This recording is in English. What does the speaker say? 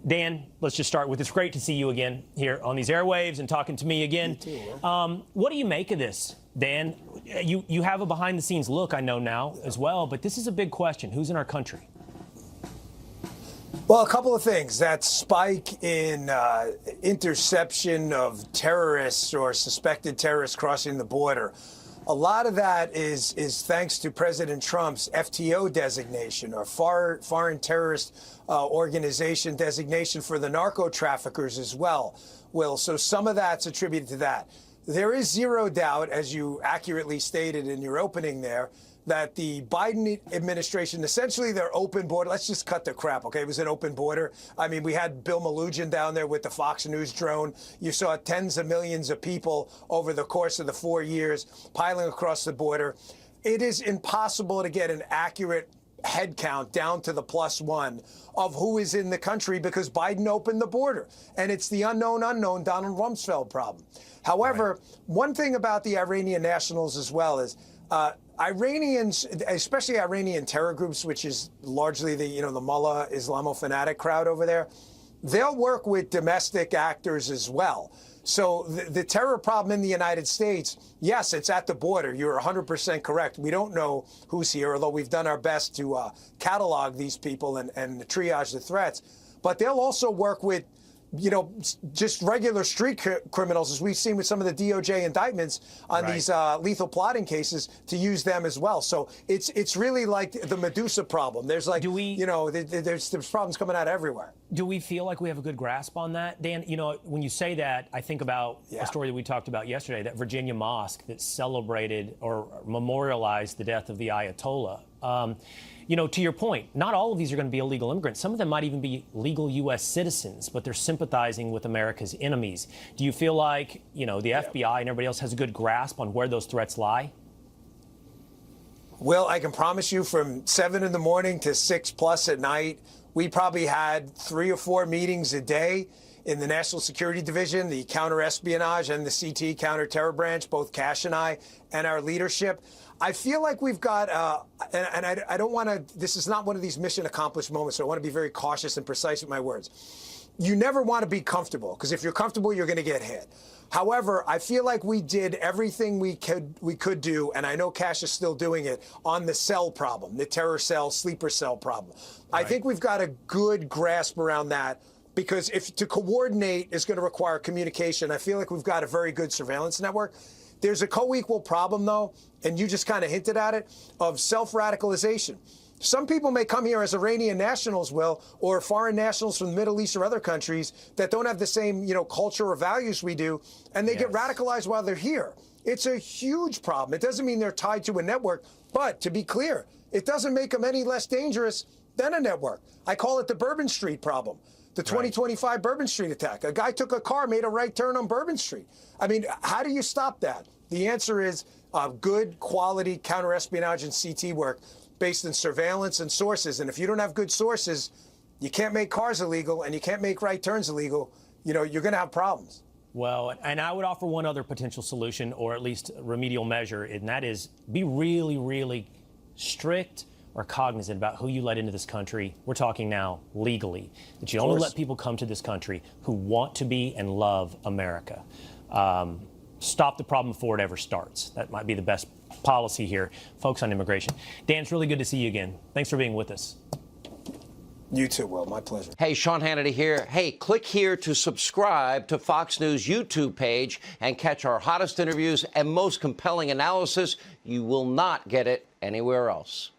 Dan, let's just start with it's great to see you again here on these airwaves and talking to me again. You too, Will. What do you make of this, Dan? You have a behind-the-scenes look, I know now as well, but this is a big question. Who's in our country? Well, a couple of things. That spike in interception of terrorists or suspected terrorists crossing the border, a lot of that is thanks to President Trump's FTO designation, or foreign terrorist organization designation for the narco traffickers as well, Will. So some of that's attributed to that. There is zero doubt, as you accurately stated in your opening there, that the Biden administration, essentially their open border, let's just cut the crap, okay? It was an open border. I mean, we had Bill Malugin down there with the Fox News drone. You saw tens of millions of people over the course of the 4 years piling across the border. It is impossible to get an accurate head count down to the +1 of who is in the country because Biden opened the border. And it's the unknown Donald Rumsfeld problem. However, one thing about the Iranian nationals as well is Iranians, especially Iranian terror groups, which is largely the Mullah Islamo-fanatic crowd over there, they'll work with domestic actors as well. So the terror problem in the United States, yes, it's at the border. You're 100% correct. We don't know who's here, although we've done our best to catalog these people and triage the threats. But they'll also work with just regular street criminals, as we've seen with some of the DOJ indictments on these lethal plotting cases, to use them as well. So it's really like the Medusa problem. There's like, there's problems coming out everywhere. Do we feel like we have a good grasp on that? Dan, when you say that, I think about a story that we talked about yesterday, that Virginia mosque that celebrated or memorialized the death of the Ayatollah. To your point, not all of these are going to be illegal immigrants. Some of them might even be legal U.S. citizens, but they're sympathizing with America's enemies. Do you feel like, the FBI and everybody else has a good grasp on where those threats lie? Well, I can promise you from 7 in the morning to 6+ at night, we probably had 3 or 4 meetings a day in the National Security Division, the Counterespionage, and the CT Counterterror Branch, both Kash and I, and our leadership. I feel like we've got, and I don't want to, this is not one of these mission accomplished moments, so I want to be very cautious and precise with my words. You never want to be comfortable, because if you're comfortable, you're going to get hit. However, I feel like we did everything we could do, and I know Kash is still doing it, on the cell problem, the terror cell, sleeper cell problem. I think we've got a good grasp around that, because if to coordinate is going to require communication, I feel like we've got a very good surveillance network. There's a co-equal problem, though, and you just kind of hinted at it, of self-radicalization. Some people may come here as Iranian nationals, Will, or foreign nationals from the Middle East or other countries that don't have the same, culture or values we do, and they get radicalized while they're here. It's a huge problem. It doesn't mean they're tied to a network, but to be clear, it doesn't make them any less dangerous than a network. I call it the Bourbon Street problem. The 2025 Bourbon Street attack. A guy took a car, made a right turn on Bourbon Street. I mean, how do you stop that? The answer is good quality counterespionage and CT work based in surveillance and sources. And if you don't have good sources, you can't make cars illegal and you can't make right turns illegal. You're going to have problems. Well, and I would offer one other potential solution, or at least remedial measure, and that is be really, really strict or cognizant about who you let into this country. We're talking now legally, that you only let people come to this country who want to be and love America. Stop the problem before it ever starts. That might be the best policy here. Folks on immigration. Dan, it's really good to see you again. Thanks for being with us. You too, Will. My pleasure. Hey, Sean Hannity here. Hey, click here to subscribe to Fox News YouTube page and catch our hottest interviews and most compelling analysis. You will not get it anywhere else.